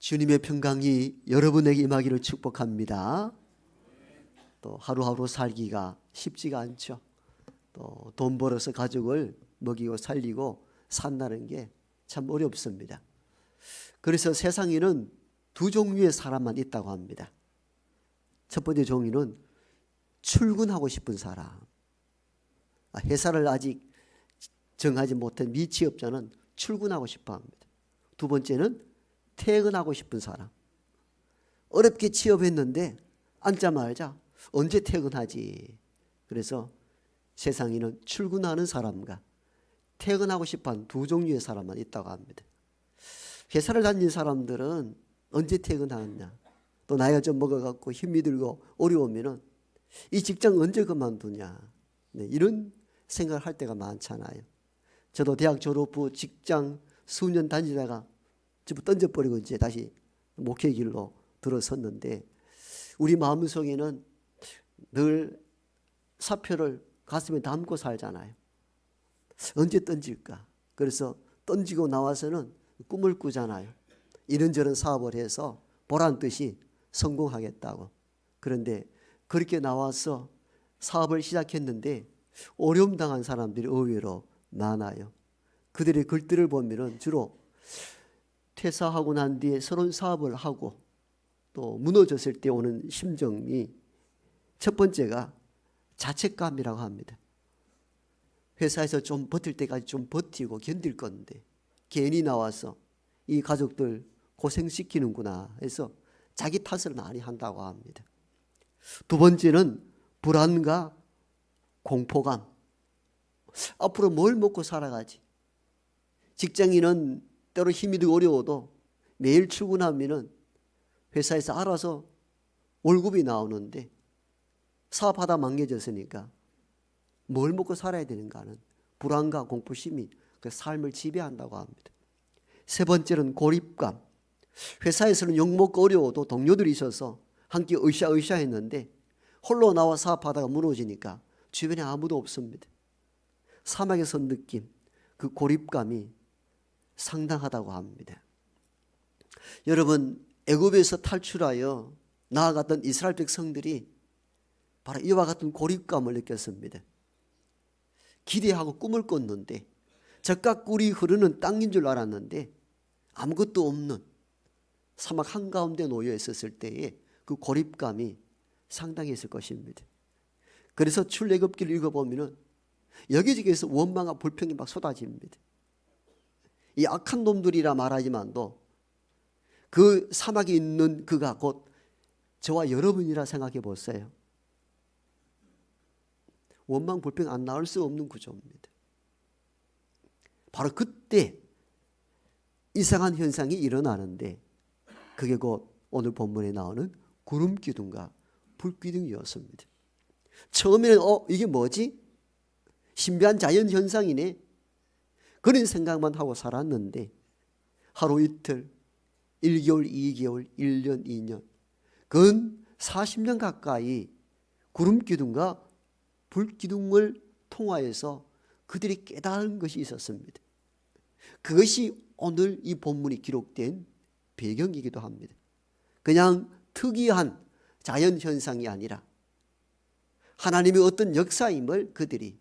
주님의 평강이 여러분에게 임하기를 축복합니다. 또 하루하루 살기가 쉽지가 않죠. 또 돈 벌어서 가족을 먹이고 살리고 산다는 게 참 어렵습니다. 그래서 세상에는 두 종류의 사람만 있다고 합니다. 첫 번째 종류는 출근하고 싶은 사람. 회사를 아직 정하지 못한 미취업자는 출근하고 싶어 합니다. 두 번째는 퇴근하고 싶은 사람. 어렵게 취업했는데 앉자마자 언제 퇴근하지? 그래서 세상에는 출근하는 사람과 퇴근하고 싶어하는 두 종류의 사람만 있다고 합니다. 회사를 다니는 사람들은 언제 퇴근하느냐, 또 나이가 좀 먹어갖고 힘이 들고 어려우면은 이 직장 언제 그만두냐, 이런 생각을 할 때가 많잖아요. 저도 대학 졸업 후 직장 수년 다니다가 전부 던져버리고 이제 다시 목회 길로 들어섰는데, 우리 마음속에는 늘 사표를 가슴에 담고 살잖아요. 언제 던질까? 그래서 던지고 나와서는 꿈을 꾸잖아요. 이런저런 사업을 해서 보란 듯이 성공하겠다고. 그런데 그렇게 나와서 사업을 시작했는데 어려움 당한 사람들이 의외로 많아요. 그들의 글들을 보면은 주로 퇴사하고 난 뒤에 새로운 사업을 하고 또 무너졌을 때 오는 심정이, 첫 번째가 자책감이라고 합니다. 회사에서 좀 버틸 때까지 좀 버티고 견딜 건데 괜히 나와서 이 가족들 고생시키는구나 해서 자기 탓을 많이 한다고 합니다. 두 번째는 불안과 공포감. 앞으로 뭘 먹고 살아가지? 직장인은 때로 힘이 들고 어려워도 매일 출근하면은 회사에서 알아서 월급이 나오는데 사업하다 망개졌으니까 뭘 먹고 살아야 되는가 하는 불안과 공포심이 그 삶을 지배한다고 합니다. 세 번째는 고립감. 회사에서는 욕먹고 어려워도 동료들이 있어서 함께 으쌰으쌰 했는데 홀로 나와 사업하다가 무너지니까 주변에 아무도 없습니다. 사막에서 느낀 그 고립감이 상당하다고 합니다. 여러분, 애굽에서 탈출하여 나아갔던 이스라엘 백성들이 바로 이와 같은 고립감을 느꼈습니다. 기대하고 꿈을 꿨는데 젖과 꿀이 흐르는 땅인 줄 알았는데 아무것도 없는 사막 한가운데 놓여 있었을 때에 그 고립감이 상당히 있을 것입니다. 그래서 출애굽기를 읽어보면 여기저기에서 원망과 불평이 막 쏟아집니다. 이 악한 놈들이라 말하지만도 그 사막에 있는 그가 곧 저와 여러분이라 생각해 보세요. 원망 불평 안 나올 수 없는 구조입니다. 바로 그때 이상한 현상이 일어나는데 그게 곧 오늘 본문에 나오는 구름 기둥과 불 기둥이었습니다. 처음에는 이게 뭐지? 신비한 자연 현상이네, 그런 생각만 하고 살았는데 하루 이틀, 1개월, 2개월, 1년, 2년, 근 40년 가까이 구름 기둥과 불 기둥을 통하여서 그들이 깨달은 것이 있었습니다. 그것이 오늘 이 본문이 기록된 배경이기도 합니다. 그냥 특이한 자연 현상이 아니라 하나님의 어떤 역사임을 그들이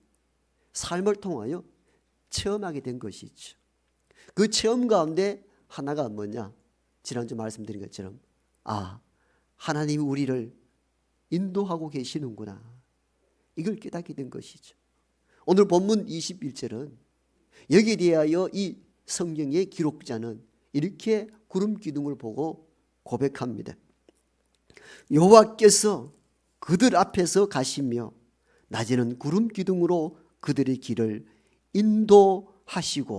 삶을 통하여 체험하게 된 것이죠. 그 체험 가운데 하나가 뭐냐? 지난주 말씀드린 것처럼 하나님이 우리를 인도하고 계시는구나, 이걸 깨닫게 된 것이죠. 오늘 본문 21절은 여기에 대하여 이 성경의 기록자는 이렇게 구름 기둥을 보고 고백합니다. 여호와께서 그들 앞에서 가시며 낮에는 구름 기둥으로 그들의 길을 인도하시고.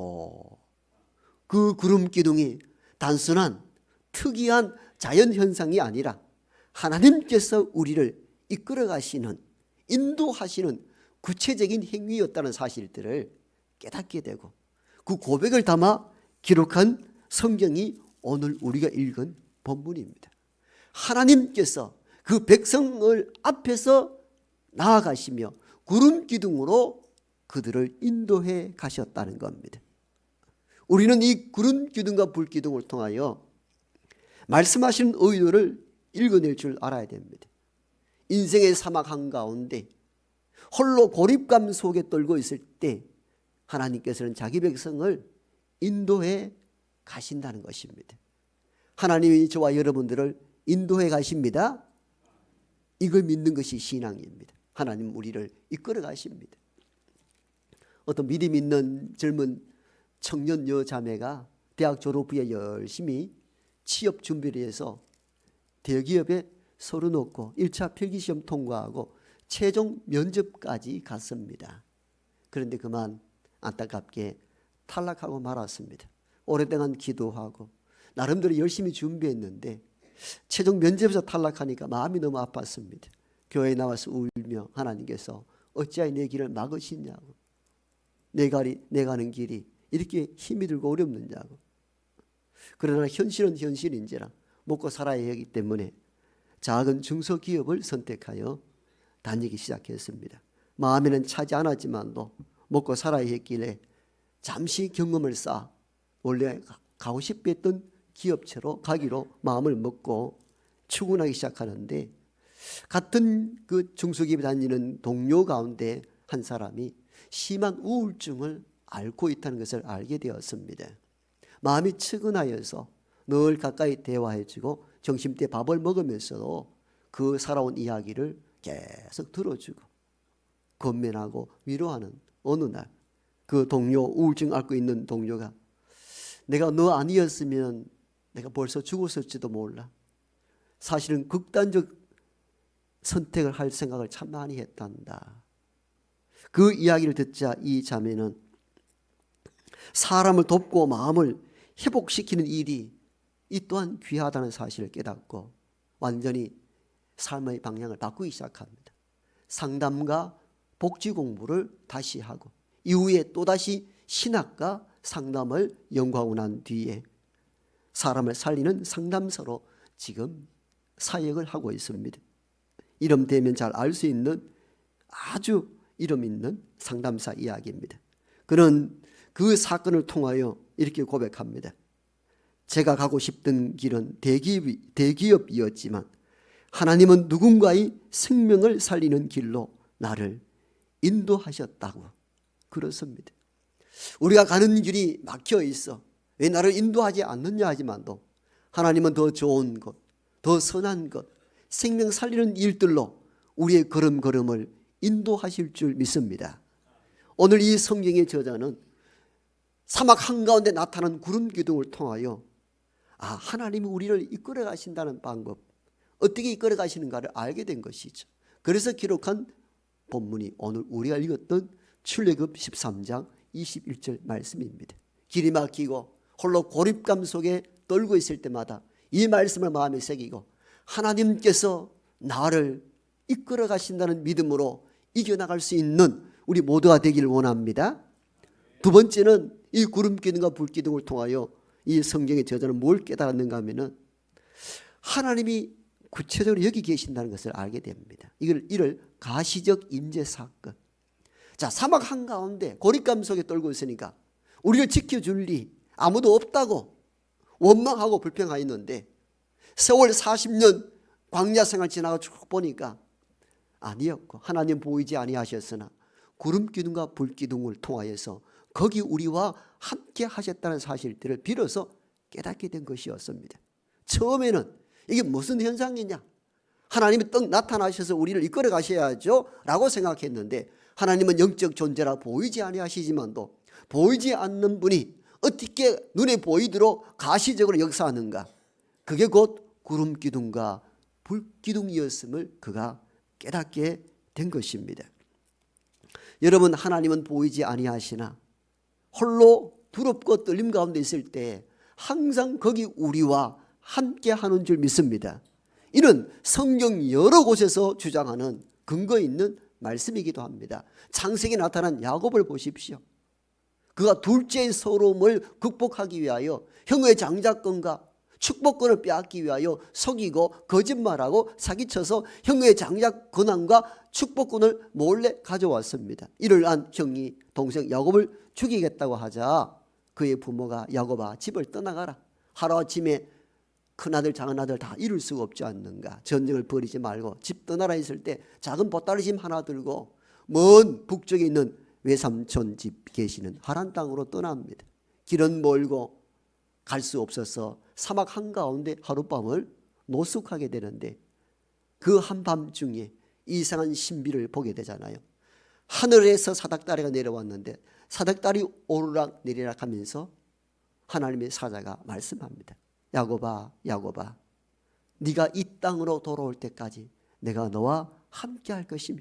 그 구름 기둥이 단순한 특이한 자연 현상이 아니라 하나님께서 우리를 이끌어 가시는, 인도하시는 구체적인 행위였다는 사실들을 깨닫게 되고 그 고백을 담아 기록한 성경이 오늘 우리가 읽은 본문입니다. 하나님께서 그 백성을 앞에서 나아가시며 구름 기둥으로 그들을 인도해 가셨다는 겁니다. 우리는 이 구름 기둥과 불 기둥을 통하여 말씀하시는 의도를 읽어낼 줄 알아야 됩니다. 인생의 사막 한가운데 홀로 고립감 속에 떨고 있을 때 하나님께서는 자기 백성을 인도해 가신다는 것입니다. 하나님이 저와 여러분들을 인도해 가십니다. 이걸 믿는 것이 신앙입니다. 하나님 우리를 이끌어 가십니다. 어떤 믿음 있는 젊은 청년 여자매가 대학 졸업 후에 열심히 취업 준비를 해서 대기업에 서류 넣고 1차 필기시험 통과하고 최종 면접까지 갔습니다. 그런데 그만 안타깝게 탈락하고 말았습니다. 오랫동안 기도하고 나름대로 열심히 준비했는데 최종 면접에서 탈락하니까 마음이 너무 아팠습니다. 교회에 나와서 울며 하나님께서 어찌하여 내 길을 막으시냐고, 내 가는 길이 이렇게 힘이 들고 어렵느냐고. 그러나 현실은 현실인지라 먹고 살아야 하기 때문에 작은 중소기업을 선택하여 다니기 시작했습니다. 마음에는 차지 않았지만도 먹고 살아야 했길래 잠시 경험을 쌓아 원래 가고 싶어 했던 기업체로 가기로 마음을 먹고 출근하기 시작하는데, 같은 그 중소기업에 다니는 동료 가운데 한 사람이 심한 우울증을 앓고 있다는 것을 알게 되었습니다. 마음이 측은하여서 늘 가까이 대화해주고 점심때 밥을 먹으면서도 그 살아온 이야기를 계속 들어주고 권면하고 위로하는 어느 날 그 동료, 우울증 앓고 있는 동료가 내가 너 아니었으면 내가 벌써 죽었을지도 몰라. 사실은 극단적 선택을 할 생각을 참 많이 했단다. 그 이야기를 듣자 이 자매는 사람을 돕고 마음을 회복시키는 일이 이 또한 귀하다는 사실을 깨닫고 완전히 삶의 방향을 바꾸기 시작합니다. 상담과 복지 공부를 다시 하고 이후에 또다시 신학과 상담을 연구하고 난 뒤에 사람을 살리는 상담사로 지금 사역을 하고 있습니다. 이름 되면 잘 알 수 있는 아주 이름 있는 상담사 이야기입니다. 그는 그 사건을 통하여 이렇게 고백합니다. 제가 가고 싶던 길은 대기업이었지만 하나님은 누군가의 생명을 살리는 길로 나를 인도하셨다고 그렇습니다. 우리가 가는 길이 막혀 있어 왜 나를 인도하지 않느냐 하지만도 하나님은 더 좋은 것, 더 선한 것, 생명 살리는 일들로 우리의 걸음걸음을 인도하실 줄 믿습니다. 오늘 이 성경의 저자는 사막 한가운데 나타난 구름 기둥을 통하여 하나님이 우리를 이끌어 가신다는 방법, 어떻게 이끌어 가시는가를 알게 된 것이죠. 그래서 기록한 본문이 오늘 우리가 읽었던 출애굽 13장 21절 말씀입니다. 길이 막히고 홀로 고립감 속에 떨고 있을 때마다 이 말씀을 마음에 새기고 하나님께서 나를 이끌어 가신다는 믿음으로 이겨나갈 수 있는 우리 모두가 되기를 원합니다. 두 번째는 이 구름 기둥과 불 기둥을 통하여 이 성경의 저자는 뭘 깨달았는가 하면은 하나님이 구체적으로 여기 계신다는 것을 알게 됩니다. 이를 가시적 임재 사건. 자, 사막 한가운데 고립감 속에 떨고 있으니까 우리를 지켜줄 리 아무도 없다고 원망하고 불평하였는데 세월 40년 광야 생활 지나가 쭉 보니까 아니었고 하나님 보이지 아니하셨으나 구름 기둥과 불 기둥을 통하여서 거기 우리와 함께 하셨다는 사실들을 비로소 깨닫게 된 것이었습니다. 처음에는 이게 무슨 현상이냐, 하나님이 떡 나타나셔서 우리를 이끌어 가셔야죠 라고 생각했는데 하나님은 영적 존재라 보이지 아니하시지만도 보이지 않는 분이 어떻게 눈에 보이도록 가시적으로 역사하는가, 그게 곧 구름 기둥과 불 기둥이었음을 그가 깨닫게 된 것입니다. 여러분, 하나님은 보이지 아니하시나 홀로 두렵고 떨림 가운데 있을 때 항상 거기 우리와 함께 하는 줄 믿습니다. 이는 성경 여러 곳에서 주장하는 근거 있는 말씀이기도 합니다. 창세기에 나타난 야곱을 보십시오. 그가 둘째의 서러움을 극복하기 위하여 형의 장자권과 축복권을 빼앗기 위하여 속이고 거짓말하고 사기쳐서 형의 장자 권한과 축복권을 몰래 가져왔습니다. 이를 안 형이 동생 야곱을 죽이겠다고 하자 그의 부모가 야곱아 집을 떠나가라, 하루아침에 큰아들 작은아들 다 이룰 수가 없지 않는가. 전쟁을 벌이지 말고 집 떠나라 했을 때 작은 보따리짐 하나 들고 먼 북쪽에 있는 외삼촌 집 계시는 하란 땅으로 떠납니다. 길은 멀고 갈 수 없어서 사막 한가운데 하룻밤을 노숙하게 되는데 그 한밤중에 이상한 신비를 보게 되잖아요. 하늘에서 사닥다리가 내려왔는데 사닥다리 오르락 내리락 하면서 하나님의 사자가 말씀합니다. 야곱아 야곱아, 네가 이 땅으로 돌아올 때까지 내가 너와 함께 할 것이며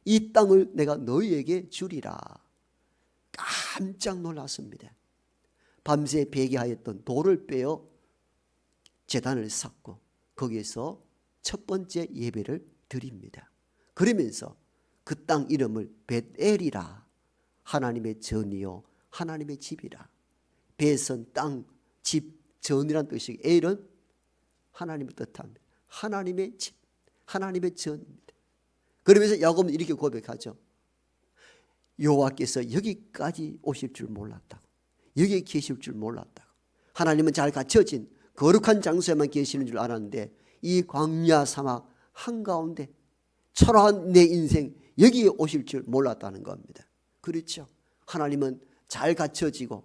이 땅을 내가 너희에게 주리라. 깜짝 놀랐습니다. 밤새 배기하였던 돌을 빼어 제단을 쌓고 거기에서 첫 번째 예배를 드립니다. 그러면서 그 땅 이름을 벳엘이라, 하나님의 전이요 하나님의 집이라. 벳은 땅, 집, 전이란 뜻이고 엘은 하나님을 뜻합니다. 하나님의 집, 하나님의 전입니다. 그러면서 야곱은 이렇게 고백하죠. 여호와께서 여기까지 오실 줄 몰랐다고, 여기에 계실 줄 몰랐다고. 하나님은 잘 갖춰진 거룩한 장소에만 계시는 줄 알았는데 이 광야 사막 한가운데 초라한 내 인생 여기에 오실 줄 몰랐다는 겁니다. 그렇죠. 하나님은 잘 갖춰지고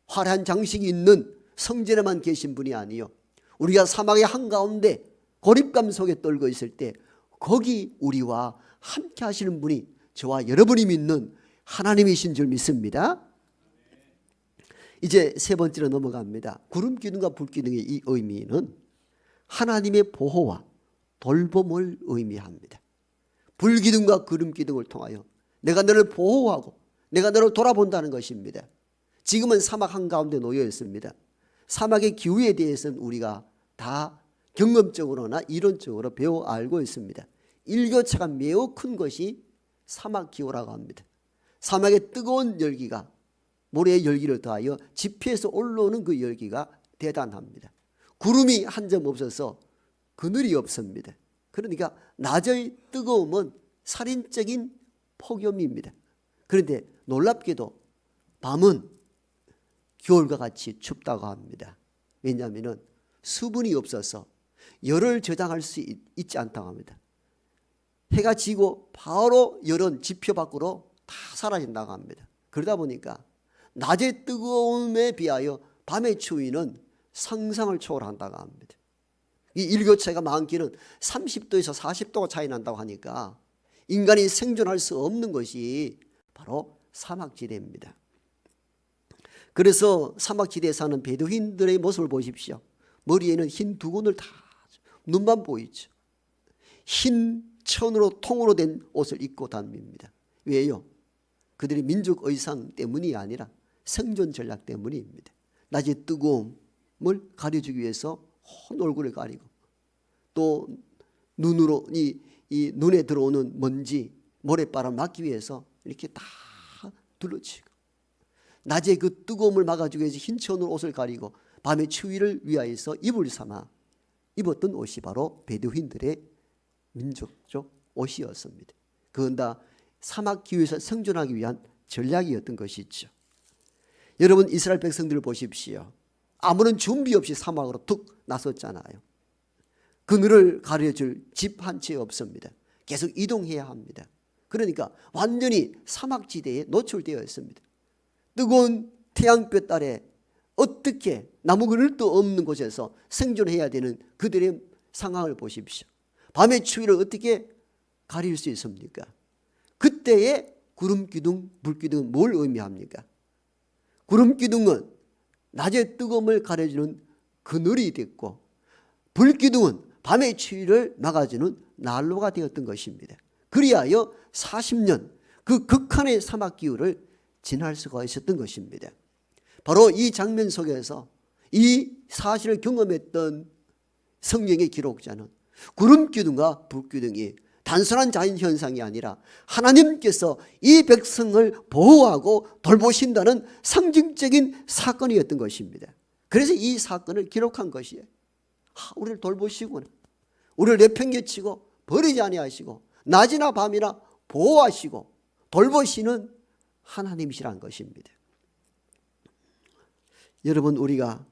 화려한 장식이 있는 성전에만 계신 분이 아니요, 우리가 사막의 한가운데 고립감 속에 떨고 있을 때 거기 우리와 함께 하시는 분이 저와 여러분이 믿는 하나님이신 줄 믿습니다. 이제 세 번째로 넘어갑니다. 구름 기둥과 불 기둥의 이 의미는 하나님의 보호와 돌봄을 의미합니다. 불 기둥과 구름 기둥을 통하여 내가 너를 보호하고 내가 너를 돌아본다는 것입니다. 지금은 사막 한가운데 놓여 있습니다. 사막의 기후에 대해서는 우리가 다 경험적으로나 이론적으로 배워 알고 있습니다. 일교차가 매우 큰 것이 사막 기후라고 합니다. 사막의 뜨거운 열기가 모래의 열기를 더하여 지표에서 올라오는 그 열기가 대단합니다. 구름이 한 점 없어서 그늘이 없습니다. 그러니까 낮의 뜨거움은 살인적인 폭염입니다. 그런데 놀랍게도 밤은 겨울과 같이 춥다고 합니다. 왜냐하면 수분이 없어서 열을 저장할 수 있지 않다고 합니다. 해가 지고 바로 열은 지표 밖으로 다 사라진다고 합니다. 그러다 보니까 낮의 뜨거움에 비하여 밤의 추위는 상상을 초월한다고 합니다. 이 일교차가 많기는 30도에서 40도가 차이 난다고 하니까 인간이 생존할 수 없는 것이 바로 사막지대입니다. 그래서 사막지대에 사는 베두인들의 모습을 보십시오. 머리에는 흰 두건을 다, 눈만 보이죠. 흰 천으로 통으로 된 옷을 입고 다닙니다. 왜요? 그들의 민족 의상 때문이 아니라 생존 전략 때문입니다. 낮의 뜨거움을 가려주기 위해서 온 얼굴을 가리고 또 눈으로 이 눈에 들어오는 먼지, 모래바람 막기 위해서 이렇게 다 둘러치고 낮에 그 뜨거움을 막아주기 위해서 흰 천으로 옷을 가리고 밤의 추위를 위하여서 이불 삼아 입었던 옷이 바로 베두인들의 민족적 옷이었습니다. 그건 다 사막 기후에서 생존하기 위한 전략이었던 것이죠. 여러분, 이스라엘 백성들을 보십시오. 아무런 준비 없이 사막으로 툭 나섰잖아요. 그늘을 가려줄 집 한 채 없습니다. 계속 이동해야 합니다. 그러니까 완전히 사막지대에 노출되어 있습니다. 뜨거운 태양볕 아래 어떻게 나무 그늘도 없는 곳에서 생존해야 되는 그들의 상황을 보십시오. 밤의 추위를 어떻게 가릴 수 있습니까? 그때의 구름기둥, 불기둥은 뭘 의미합니까? 구름기둥은 낮의 뜨거움을 가려주는 그늘이 됐고, 불기둥은 밤의 추위를 막아주는 난로가 되었던 것입니다. 그리하여 40년 그 극한의 사막 기후를 지날 수가 있었던 것입니다. 바로 이 장면 속에서 이 사실을 경험했던 성경의 기록자는 구름기둥과 불기둥이 단순한 자연현상이 아니라 하나님께서 이 백성을 보호하고 돌보신다는 상징적인 사건이었던 것입니다. 그래서 이 사건을 기록한 것이에요. 우리를 돌보시구나, 우리를 내팽개치고 버리지 아니하시고 낮이나 밤이나 보호하시고 돌보시는 하나님이시라는 것입니다. 여러분, 우리가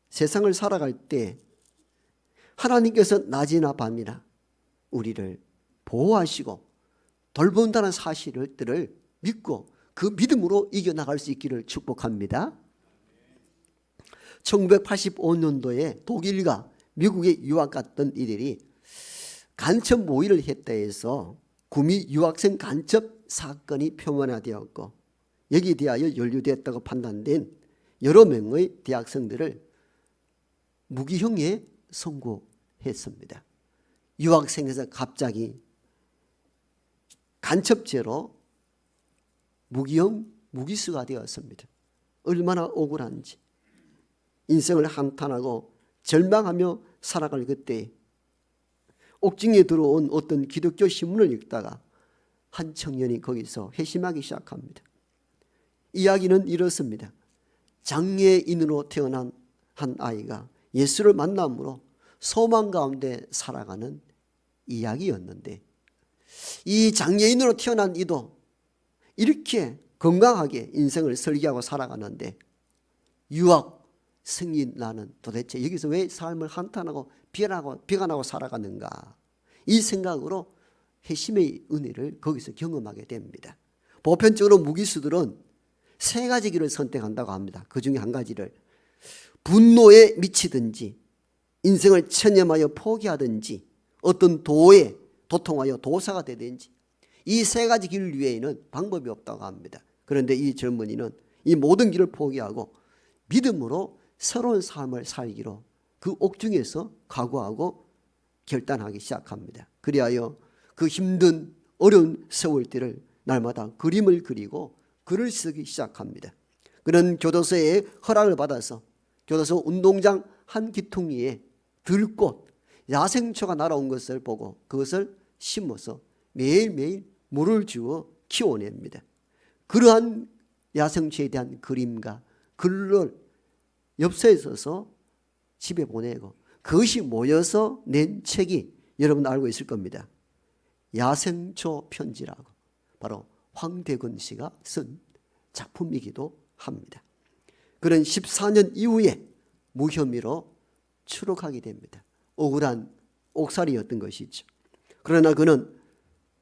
세상을 살아갈 때 하나님께서 낮이나 밤이나 우리를 보호하시고 돌본다는 사실들을 믿고 그 믿음으로 이겨나갈 수 있기를 축복합니다. 1985년도에 독일과 미국에 유학 갔던 이들이 간첩 모의를 했다 해서 구미 유학생 간첩 사건이 표면화되었고 여기에 대하여 연루되었다고 판단된 여러 명의 대학생들을 무기형에 선고했습니다. 유학생에서 갑자기 간첩죄로 무기형 무기수가 되었습니다. 얼마나 억울한지. 인생을 한탄하고 절망하며 살아갈 그때 옥중에 들어온 어떤 기독교 신문을 읽다가 한 청년이 거기서 회심하기 시작합니다. 이야기는 이렇습니다. 장애인으로 태어난 한 아이가 예수를 만남으로 소망 가운데 살아가는 이야기였는데, 이 장애인으로 태어난 이도 이렇게 건강하게 인생을 설계하고 살아가는데 유학 승인 나는 도대체 여기서 왜 삶을 한탄하고 비관하고 살아가는가, 이 생각으로 회심의 은혜를 거기서 경험하게 됩니다. 보편적으로 무기수들은 세 가지 길을 선택한다고 합니다. 그 중에 한 가지를 분노에 미치든지 인생을 체념하여 포기하든지 어떤 도에 도통하여 도사가 되든지 이 세 가지 길 외에는 방법이 없다고 합니다. 그런데 이 젊은이는 이 모든 길을 포기하고 믿음으로 새로운 삶을 살기로 그 옥중에서 각오하고 결단하기 시작합니다. 그리하여 그 힘든 어려운 세월 때를 날마다 그림을 그리고 글을 쓰기 시작합니다. 그는 교도소에 허락을 받아서 교도소 운동장 한 기퉁이에 들꽃, 야생초가 날아온 것을 보고 그것을 심어서 매일매일 물을 주어 키워냅니다. 그러한 야생초에 대한 그림과 글을 엽서에 써서 집에 보내고 그것이 모여서 낸 책이 여러분 알고 있을 겁니다. 야생초 편지라고, 바로 황대근 씨가 쓴 작품이기도 합니다. 그는 14년 이후에 무혐의로 추록하게 됩니다. 억울한 옥살이였던 것이죠. 그러나 그는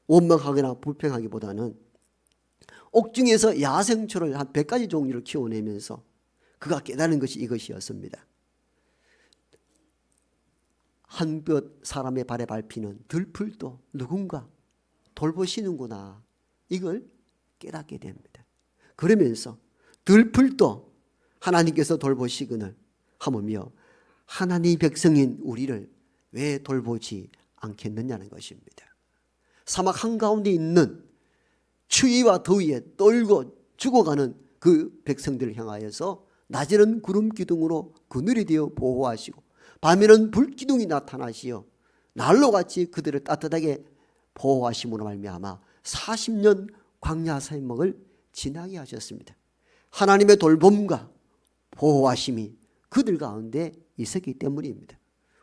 원망하거나 불평하기보다는 옥중에서 야생초를 한 100가지 종류를 키워내면서 그가 깨달은 것이 이것이었습니다. 한뼘 사람의 발에 밟히는 들풀도 누군가 돌보시는구나, 이걸 깨닫게 됩니다. 그러면서 들풀도 하나님께서 돌보시거늘 하물며 하나님의 백성인 우리를 왜 돌보지 않겠느냐는 것입니다. 사막 한가운데 있는 추위와 더위에 떨고 죽어가는 그 백성들을 향하여서 낮에는 구름 기둥으로 그늘이 되어 보호하시고 밤에는 불 기둥이 나타나시어 난로같이 그들을 따뜻하게 보호하심으로 말미암아 40년 광야 생목을 지나게 하셨습니다. 하나님의 돌봄과 보호하심이 그들 가운데 있었기 때문입니다.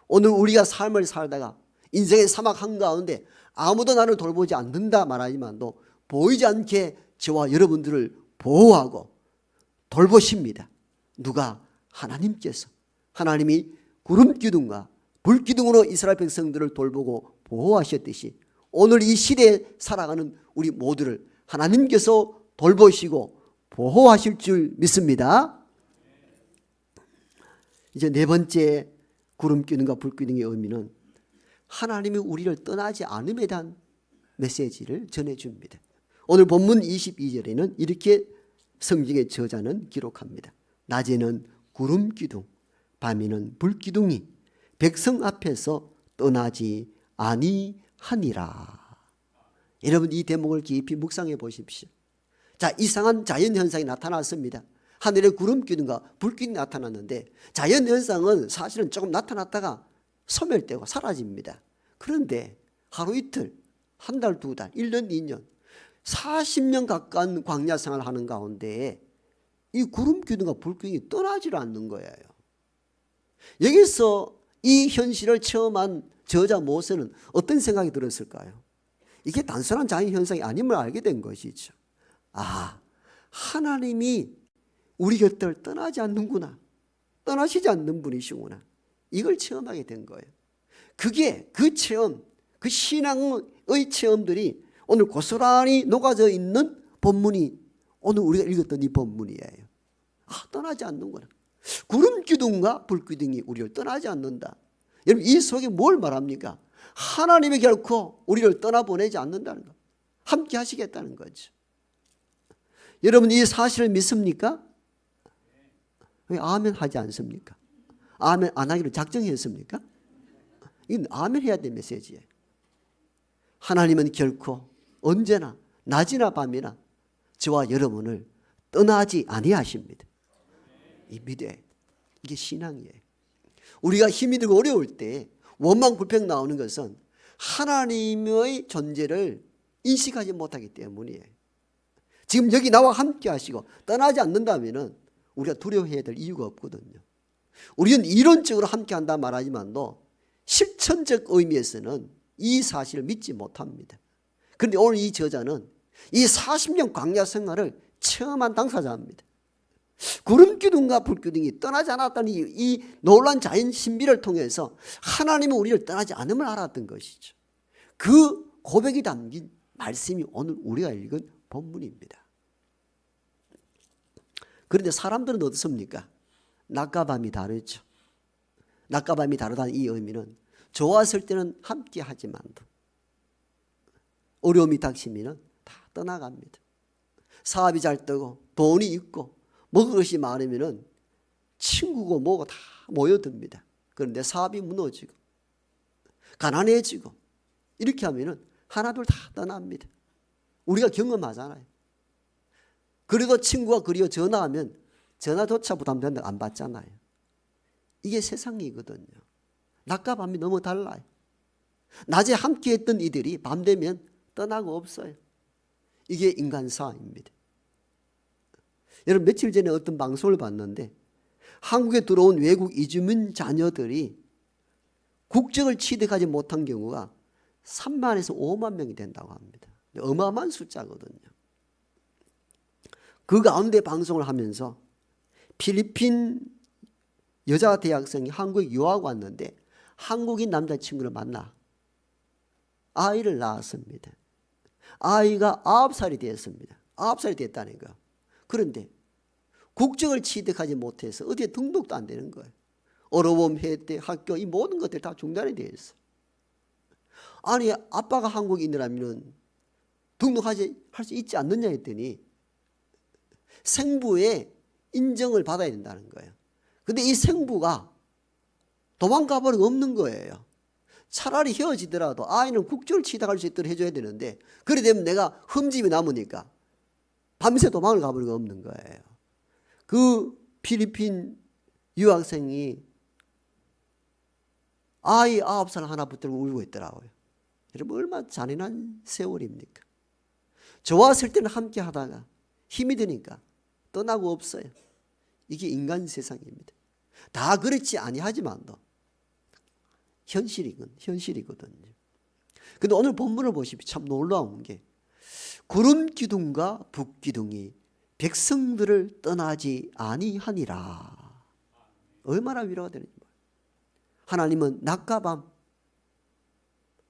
오늘 우리가 삶을 살다가 인생의 사막 한가운데 아무도 나를 돌보지 않는다 말하지만도 보이지 않게 저와 여러분들을 보호하고 돌보십니다. 누가? 하나님께서. 하나님이 구름기둥과 불기둥으로 이스라엘 백성들을 돌보고 보호하셨듯이 오늘 이 시대에 살아가는 우리 모두를 하나님께서 돌보시고 보호하실 줄 믿습니다. 이제 네 번째 구름기둥과 불기둥의 의미는 하나님이 우리를 떠나지 않음에 대한 메시지를 전해줍니다. 오늘 본문 22절에는 이렇게 성경의 저자는 기록합니다. 낮에는 구름기둥, 밤에는 불기둥이 백성 앞에서 떠나지 아니하니라. 여러분, 이 대목을 깊이 묵상해 보십시오. 자, 이상한 자연현상이 나타났습니다. 하늘에 구름기둥과 불기둥이 나타났는데 자연현상은 사실은 조금 나타났다가 소멸되고 사라집니다. 그런데 하루 이틀, 한 달, 두 달, 1년, 2년, 40년 가까운 광야 생활을 하는 가운데 이 구름기둥과 불기둥이 떠나질 않는 거예요. 여기서 이 현실을 체험한 저자 모세는 어떤 생각이 들었을까요? 이게 단순한 자연현상이 아님을 알게 된 것이죠. 아, 하나님이 우리 곁을 떠나지 않는구나, 떠나시지 않는 분이시구나, 이걸 체험하게 된 거예요. 그게 그 체험, 그 신앙의 체험들이 오늘 고스란히 녹아져 있는 본문이 오늘 우리가 읽었던 이 본문이에요. 떠나지 않는구나. 구름 기둥과 불 기둥이 우리를 떠나지 않는다. 여러분, 이 속에 뭘 말합니까? 하나님이 결코 우리를 떠나보내지 않는다는 것. 함께 하시겠다는 거죠. 여러분, 이 사실을 믿습니까? 왜 아멘 하지 않습니까? 아멘 안 하기로 작정했습니까? 이건 아멘 해야 될 메시지예요. 하나님은 결코 언제나 낮이나 밤이나 저와 여러분을 떠나지 아니하십니다. 이 믿어야 돼. 이게 신앙이에요. 우리가 힘이 들고 어려울 때 원망 불평 나오는 것은 하나님의 존재를 인식하지 못하기 때문이에요. 지금 여기 나와 함께 하시고 떠나지 않는다면 우리가 두려워해야 될 이유가 없거든요. 우리는 이론적으로 함께 한다 말하지만도 실천적 의미에서는 이 사실을 믿지 못합니다. 그런데 오늘 이 저자는 이 40년 광야 생활을 체험한 당사자입니다. 구름 기둥과 불 기둥이 떠나지 않았다는 이 놀라운 자연 신비를 통해서 하나님은 우리를 떠나지 않음을 알았던 것이죠. 그 고백이 담긴 말씀이 오늘 우리가 읽은 본문입니다. 그런데 사람들은 어떻습니까? 낮과 밤이 다르죠. 낮과 밤이 다르다는 이 의미는 좋았을 때는 함께 하지만도 어려움이 닥치면 다 떠나갑니다. 사업이 잘 되고 돈이 있고 먹을 것이 많으면 친구고 뭐고 다 모여듭니다. 그런데 사업이 무너지고 가난해지고 이렇게 하면 하나둘 다 떠납니다. 우리가 경험하잖아요. 그래도 친구가 그리워 전화하면 전화조차 부담된다고 안 받잖아요. 이게 세상이거든요. 낮과 밤이 너무 달라요. 낮에 함께 했던 이들이 밤 되면 떠나고 없어요. 이게 인간사입니다. 여러분, 며칠 전에 어떤 방송을 봤는데 한국에 들어온 외국 이주민 자녀들이 국적을 취득하지 못한 경우가 3만에서 5만 명이 된다고 합니다. 어마어마한 숫자거든요. 그 가운데 방송을 하면서 필리핀 여자 대학생이 한국에 유학 왔는데 한국인 남자친구를 만나 아이를 낳았습니다. 아이가 9살이 되었습니다. 9살이 됐다는 거예요. 그런데 국적을 취득하지 못해서 어디에 등록도 안 되는 거예요. 어려움, 혜택, 학교 이 모든 것들이 다 중단이 되어 있어요. 아니, 아빠가 한국인이라면 등록하지 할 수 있지 않느냐 했더니 생부의 인정을 받아야 된다는 거예요. 근데 이 생부가 도망가 버리고 없는 거예요. 차라리 헤어지더라도 아이는 국적을 취득할 수 있도록 해줘야 되는데 그래 되면 내가 흠집이 남으니까 밤새 도망을 가버리고 없는 거예요. 그 필리핀 유학생이 아이 9살 하나 붙들고 울고 있더라고요. 여러분, 얼마나 잔인한 세월입니까? 좋았을 때는 함께 하다가 힘이 드니까 떠나고 없어요. 이게 인간 세상입니다. 다 그렇지 아니하지만도 현실이거든요. 근데 오늘 본문을 보시면 참 놀라운 게 구름 기둥과 북 기둥이 백성들을 떠나지 아니하니라. 얼마나 위로가 되는지 몰라요. 하나님은 낮과 밤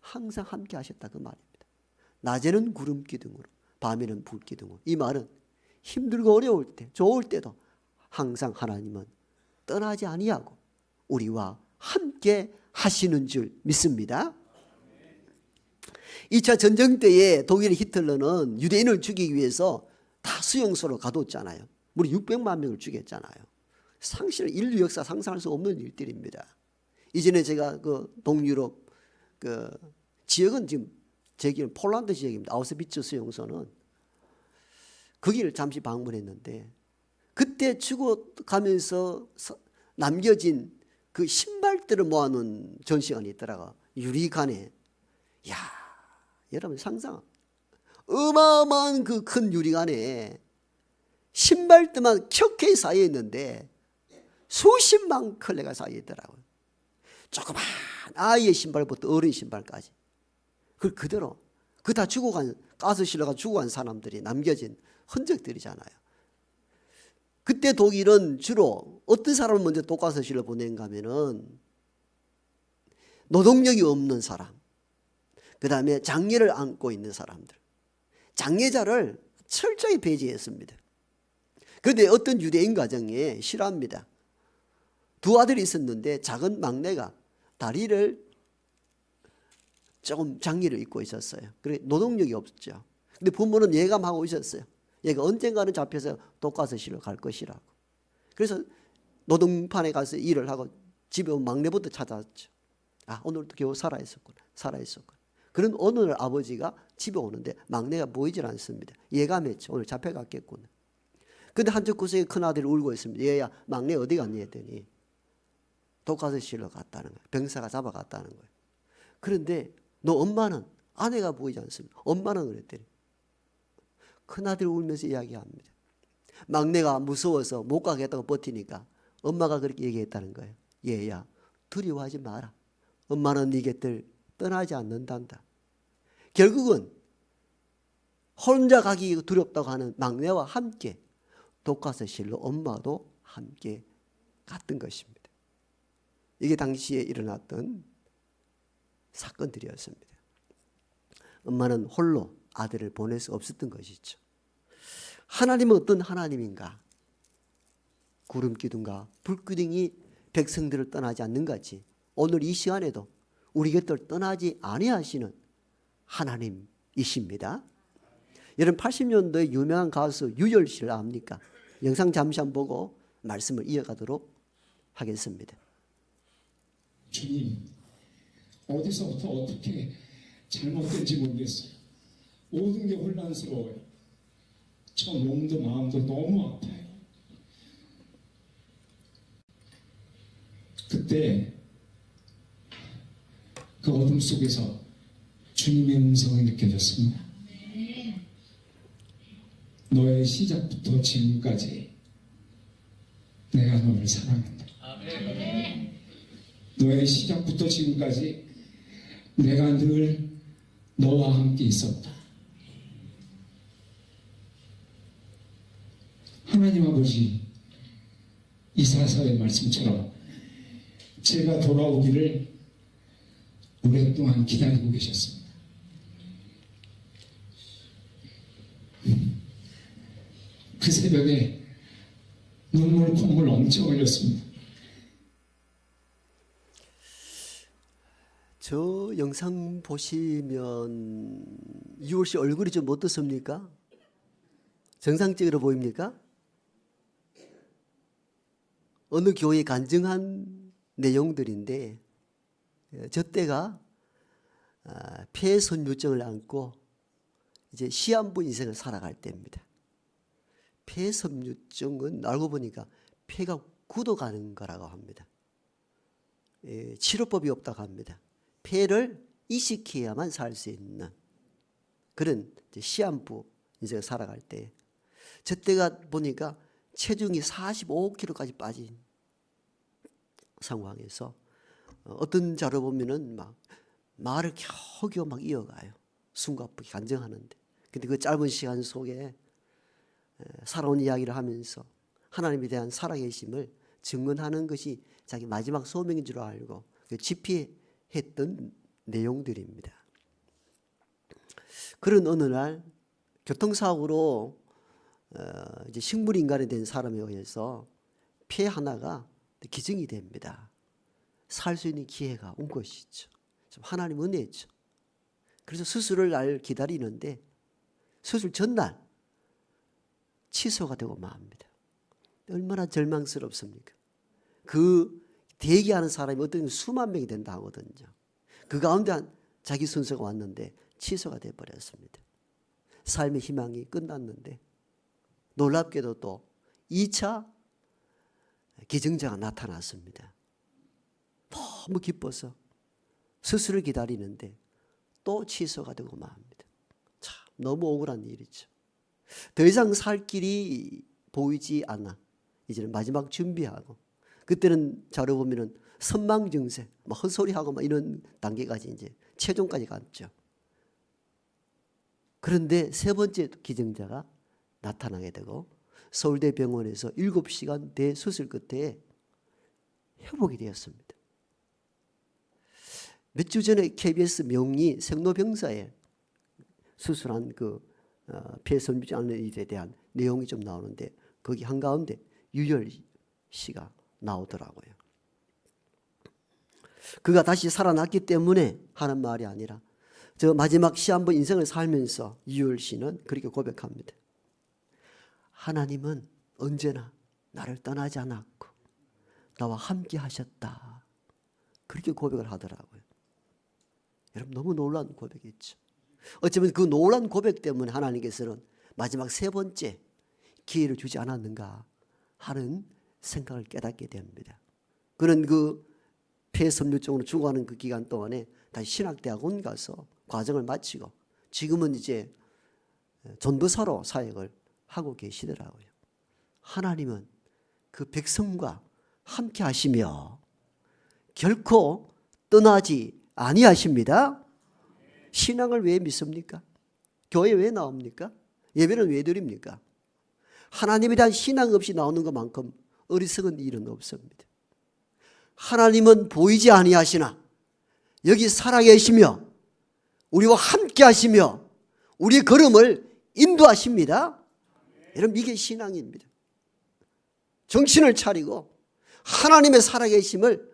항상 함께 하셨다 그 말입니다. 낮에는 구름 기둥으로 밤에는 불 기둥으로. 이 말은 힘들고 어려울 때 좋을 때도 항상 하나님은 떠나지 아니하고 우리와 함께 하시는 줄 믿습니다. 2차 전쟁 때에 독일 히틀러는 유대인을 죽이기 위해서 다 수용소로 가뒀잖아요. 무려 600만 명을 죽였잖아요. 상실 인류 역사 상상할 수 없는 일들입니다. 이전에 제가 그 동유럽 그 지역은 지금 제 기억은 폴란드 지역입니다. 아우슈비츠 수용소는 거기를 잠시 방문했는데 그때 죽어가면서 남겨진 그 신발들을 모아놓은 전시관이 있더라고. 유리관에. 야, 여러분 상상. 어마어마한 그 큰 유리관에 신발들만 켜켜이 쌓여 있는데 수십만 컬레가 쌓여 있더라고요. 조그만 아이의 신발부터 어린 신발까지. 그걸 그대로 그 다 죽어간 가스실러가 죽어간 사람들이 남겨진 흔적들이잖아요. 그때 독일은 주로 어떤 사람을 먼저 독가스실로 보낸가 하면은 노동력이 없는 사람, 그 다음에 장애를 안고 있는 사람들, 장애자를 철저히 배제했습니다. 그런데 어떤 유대인 가정에 실화입니다. 두 아들이 있었는데 작은 막내가 다리를 조금 장애를 입고 있었어요. 그래 노동력이 없었죠. 근데 부모는 예감하고 있었어요. 얘가 언젠가는 잡혀서 독가스실로 갈 것이라고. 그래서 노동판에 가서 일을 하고 집에 온 막내부터 찾아왔죠. 아, 오늘도 겨우 살아있었구나. 그런 어느 날 아버지가 집에 오는데 막내가 보이질 않습니다. 예감했죠. 오늘 잡혀갔겠구나. 근데 한쪽 구석에 큰아들이 울고 있습니다. 얘야, 막내 어디 갔니? 했더니 독가스실로 갔다는 거예요. 병사가 잡아갔다는 거예요. 그런데 너 엄마는? 아내가 보이지 않습니다. 엄마는? 그랬더니 큰아들이 울면서 이야기합니다. 막내가 무서워서 못 가겠다고 버티니까 엄마가 그렇게 얘기했다는 거예요. 얘야, 두려워하지 마라. 엄마는 네 곁을 떠나지 않는단다. 결국은 혼자 가기 두렵다고 하는 막내와 함께 독가스실로 엄마도 함께 갔던 것입니다. 이게 당시에 일어났던 사건들이었습니다. 엄마는 홀로 아들을 보낼 수 없었던 것이죠. 하나님은 어떤 하나님인가? 구름 기둥과 불 기둥이 백성들을 떠나지 않는 같이 오늘 이 시간에도 우리 곁을 떠나지 아니하시는 하나님이십니다. 여러분 80년도에 유명한 가수 유열 씨를 압니까? 영상 잠시 한번 보고 말씀을 이어가도록 하겠습니다. 주님, 어디서부터 어떻게 잘못된지 모르겠어요. 모든 게 혼란스러워요. 저 몸도 마음도 너무 아파요. 그때 그 어둠 속에서 주님의 음성이 느껴졌습니다. 너의 시작부터 지금까지 내가 너를 사랑한다. 너의 시작부터 지금까지 내가 늘 너와 함께 있었다. 하나님 아버지, 이사야서의 말씀처럼 제가 돌아오기를 오랫동안 기다리고 계셨습니다. 그 새벽에 눈물 콧물 엄청 흘렸습니다. 저 영상 보시면 유월 씨 얼굴이 좀 어떻습니까? 정상적으로 보입니까? 어느 교회 간증한 내용들인데 저 때가 폐선유증을 안고 이제 시한부 인생을 살아갈 때입니다. 폐선유증은 알고 보니까 폐가 굳어가는 거라고 합니다. 치료법이 없다고 합니다. 폐를 이식해야만 살 수 있는 그런 시한부 인생을 살아갈 때 저 때가 보니까 체중이 45kg까지 빠진 상황에서 어떤 자료 보면은 막 말을 겨우겨우 막 이어가요. 숨가쁘게 간증하는데. 근데 그 짧은 시간 속에 살아온 이야기를 하면서 하나님에 대한 살아계심을 증언하는 것이 자기 마지막 소명인 줄 알고 집필했던 내용들입니다. 그런 어느 날 교통사고로 이제 식물인간이 된 사람에 의해서 폐 하나가 기증이 됩니다. 살 수 있는 기회가 온 것이죠. 하나님 은혜죠. 그래서 수술을 날 기다리는데 수술 전날 취소가 되고 맙니다. 얼마나 절망스럽습니까? 그 대기하는 사람이 어떤 수만 명이 된다 하거든요. 그 가운데 자기 순서가 왔는데 취소가 돼버렸습니다. 삶의 희망이 끝났는데 놀랍게도 또 2차 기증자가 나타났습니다. 너무 기뻐서 수술을 기다리는데 또 취소가 되고 맙니다. 참 너무 억울한 일이죠. 더 이상 살 길이 보이지 않아 이제는 마지막 준비하고 그때는 자료 보면은 선망 증세, 막 헛소리하고 막 이런 단계까지 이제 최종까지 갔죠. 그런데 세 번째 기증자가 나타나게 되고 서울대병원에서 7시간 대수술 끝에 회복이 되었습니다. 몇 주 전에 KBS 명리 생로병사에 수술한 폐선유지 않는 일에 대한 내용이 좀 나오는데 거기 한가운데 유열 씨가 나오더라고요. 그가 다시 살아났기 때문에 하는 말이 아니라 저 마지막 시한부 인생을 살면서 유열 씨는 그렇게 고백합니다. 하나님은 언제나 나를 떠나지 않았고 나와 함께 하셨다. 그렇게 고백을 하더라고요. 여러분 너무 놀라운 고백이죠. 어쩌면 그 놀라운 고백 때문에 하나님께서는 마지막 세 번째 기회를 주지 않았는가 하는 생각을 깨닫게 됩니다. 그는 그 폐섬유증으로 죽어가는 그 기간 동안에 다시 신학대학원 가서 과정을 마치고 지금은 이제 전도사로 사역을 하고 계시더라고요. 하나님은 그 백성과 함께 하시며 결코 떠나지 아니하십니다. 신앙을 왜 믿습니까? 교회 왜 나옵니까? 예배는 왜 드립니까? 하나님에 대한 신앙 없이 나오는 것만큼 어리석은 일은 없습니다. 하나님은 보이지 아니하시나 여기 살아계시며 우리와 함께 하시며 우리의 걸음을 인도하십니다. 여러분 이게 신앙입니다. 정신을 차리고 하나님의 살아계심을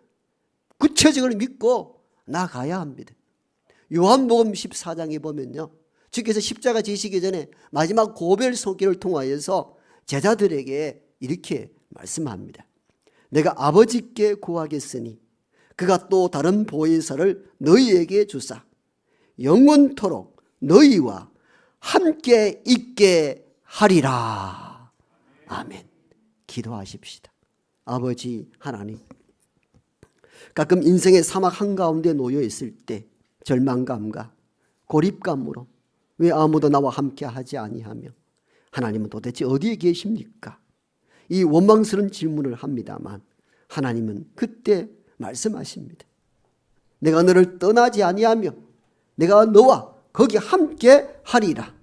구체적으로 믿고 나가야 합니다. 요한복음 14장에 보면요, 주께서 십자가 지시기 전에 마지막 고별 손길을 통하여서 제자들에게 이렇게 말씀합니다. 내가 아버지께 구하겠으니 그가 또 다른 보혜사를 너희에게 주사 영원토록 너희와 함께 있게 하리라. 아멘. 기도하십시다. 아버지 하나님, 가끔 인생의 사막 한가운데 놓여 있을 때 절망감과 고립감으로 왜 아무도 나와 함께 하지 아니하며 하나님은 도대체 어디에 계십니까? 이 원망스러운 질문을 합니다만 하나님은 그때 말씀하십니다. 내가 너를 떠나지 아니하며 내가 너와 거기 함께 하리라.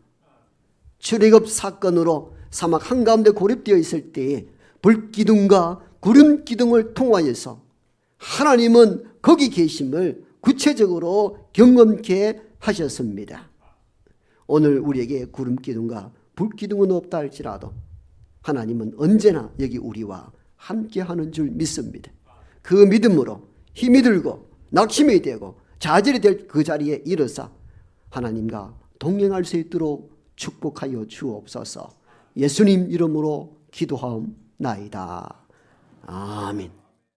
출애굽 사건으로 사막 한가운데 고립되어 있을 때에 불기둥과 구름기둥을 통하여서 하나님은 거기 계심을 구체적으로 경험케 하셨습니다. 오늘 우리에게 구름기둥과 불기둥은 없다 할지라도 하나님은 언제나 여기 우리와 함께하는 줄 믿습니다. 그 믿음으로 힘이 들고 낙심이 되고 좌절이 될 그 자리에 일어서 하나님과 동행할 수 있도록 축복하여 주옵소서. 예수님 이름으로 기도하옵나이다. 아멘.